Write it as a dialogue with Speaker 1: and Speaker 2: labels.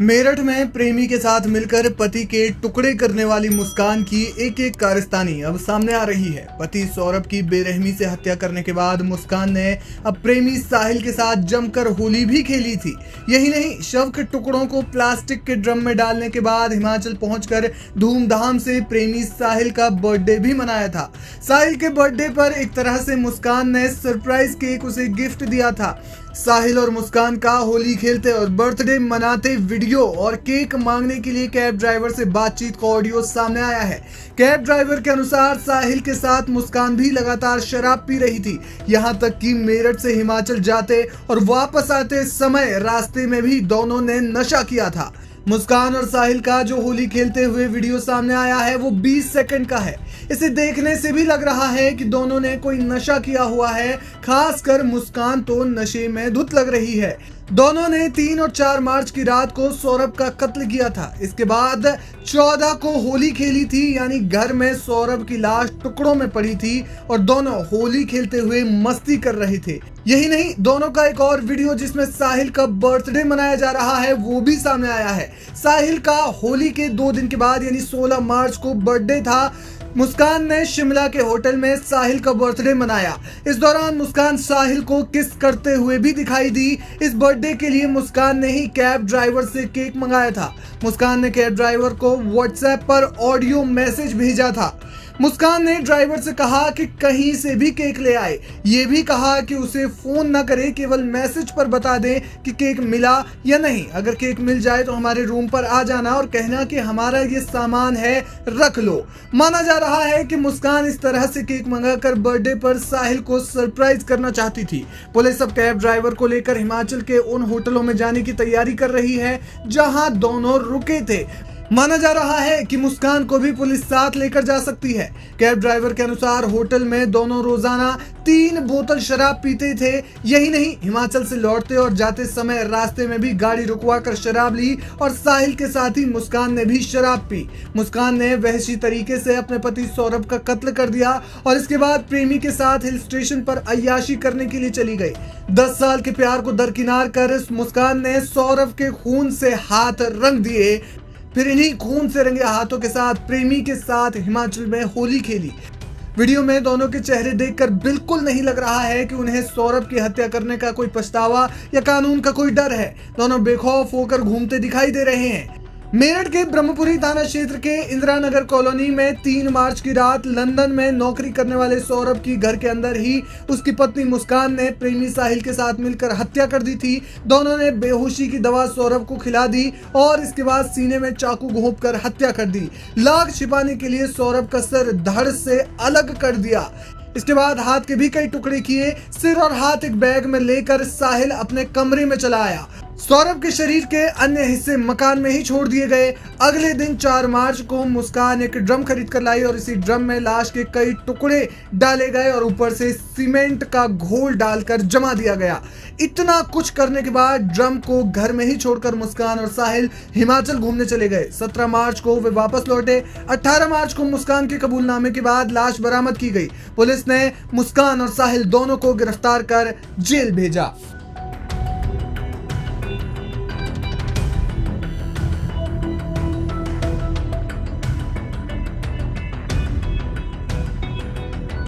Speaker 1: मेरठ में प्रेमी के साथ मिलकर पति के टुकड़े करने वाली मुस्कान की एक एक कारस्तानी अब सामने आ रही है। पति सौरभ की बेरहमी से हत्या करने के बाद मुस्कान ने अब प्रेमी साहिल के साथ जमकर होली भी खेली थी। यही नहीं, शव के टुकड़ों को प्लास्टिक के ड्रम में डालने के बाद हिमाचल पहुंचकर धूमधाम से प्रेमी साहिल का बर्थडे भी मनाया था। साहिल के बर्थडे पर एक तरह से मुस्कान ने सरप्राइज केक उसे गिफ्ट दिया था। साहिल और मुस्कान का होली खेलते और बर्थडे मनाते वीडियो और केक मांगने के लिए कैब ड्राइवर से बातचीत का ऑडियो सामने आया है। कैब ड्राइवर के अनुसार साहिल के साथ मुस्कान भी लगातार शराब पी रही थी। यहां तक कि मेरठ से हिमाचल जाते और वापस आते समय रास्ते में भी दोनों ने नशा किया था। मुस्कान और साहिल का जो होली खेलते हुए वीडियो सामने आया है वो 20 सेकंड का है। इसे देखने से भी लग रहा है कि दोनों ने कोई नशा किया हुआ है। खासकर मुस्कान तो नशे में धुत लग रही है। दोनों ने 3 और 4 मार्च की रात को सौरभ का कत्ल किया था। इसके बाद 14 को होली खेली थी, यानी घर में सौरभ की लाश टुकड़ों में पड़ी थी और दोनों होली खेलते हुए मस्ती कर रहे थे। यही नहीं, दोनों का एक और वीडियो जिसमें साहिल का बर्थडे मनाया जा रहा है वो भी सामने आया है। साहिल का होली के 2 दिन के बाद यानी 16 मार्च को बर्थडे था। मुस्कान ने शिमला के होटल में साहिल का बर्थडे मनाया। इस दौरान मुस्कान साहिल को किस करते हुए भी दिखाई दी। इस बर्थडे के लिए मुस्कान ने ही कैब ड्राइवर से केक मंगाया था। मुस्कान ने कैब ड्राइवर को व्हाट्सएप पर ऑडियो मैसेज भेजा था। मुस्कान ने ड्राइवर से कहा कि कहीं से भी केक ले आए। ये भी कहा कि उसे फोन न करे, केवल मैसेज पर बता दे कि केक मिला या नहीं। अगर केक मिल जाए तो हमारे रूम पर आ जाना और कहना कि हमारा ये सामान है, रख लो। माना जा रहा है कि मुस्कान इस तरह से केक मंगाकर बर्थडे पर साहिल को सरप्राइज करना चाहती थी। पुलिस अब कैब ड्राइवर को लेकर हिमाचल के उन होटलों में जाने की तैयारी कर रही है जहां दोनों रुके थे। माना जा रहा है कि मुस्कान को भी पुलिस साथ लेकर जा सकती है। कैब ड्राइवर के अनुसार होटल में दोनों रोजाना 3 बोतल शराब पीते थे। यही नहीं, हिमाचल से लौटते और जाते समय रास्ते में भी गाड़ी रुकवा कर शराब ली और साहिल के साथ ही मुस्कान ने भी शराब पी। मुस्कान ने वहशी तरीके से अपने पति सौरभ का कत्ल कर दिया और इसके बाद प्रेमी के साथ हिल स्टेशन पर अय्याशी करने के लिए चली गई। 10 साल के प्यार को दरकिनार कर मुस्कान ने सौरभ के खून से हाथ रंग दिए, फिर इन्हीं खून से रंगे हाथों के साथ प्रेमी के साथ हिमाचल में होली खेली। वीडियो में दोनों के चेहरे देखकर बिल्कुल नहीं लग रहा है कि उन्हें सौरभ की हत्या करने का कोई पछतावा या कानून का कोई डर है। दोनों बेखौफ होकर घूमते दिखाई दे रहे हैं। मेरठ के ब्रह्मपुरी थाना क्षेत्र के इंदिरा नगर कॉलोनी में 3 मार्च की रात लंदन में नौकरी करने वाले सौरभ की घर के अंदर ही उसकी पत्नी मुस्कान ने प्रेमी साहिल के साथ मिलकर हत्या कर दी थी। दोनों ने बेहोशी की दवा सौरभ को खिला दी और इसके बाद सीने में चाकू घोंपकर हत्या कर दी। लाख छिपाने के लिए सौरभ का सर धड़ से अलग कर दिया। इसके बाद हाथ के भी कई टुकड़े किए। सिर और हाथ एक बैग में लेकर साहिल अपने कमरे में चला आया। सौरभ के शरीर के अन्य हिस्से मकान में ही छोड़ दिए गए। अगले दिन 4 मार्च को मुस्कान एक ड्रम खरीद कर लाई और इसी ड्रम में लाश के कई टुकड़े डाले गए और ऊपर से सीमेंट का घोल डालकर जमा दिया गया। इतना कुछ करने के बाद ड्रम को घर में ही छोड़कर मुस्कान और साहिल हिमाचल घूमने चले गए। 17 मार्च को वे वापस लौटे। 18 मार्च को मुस्कान के कबूलनामे के बाद लाश बरामद की गई। पुलिस ने मुस्कान और साहिल दोनों को गिरफ्तार कर जेल भेजा।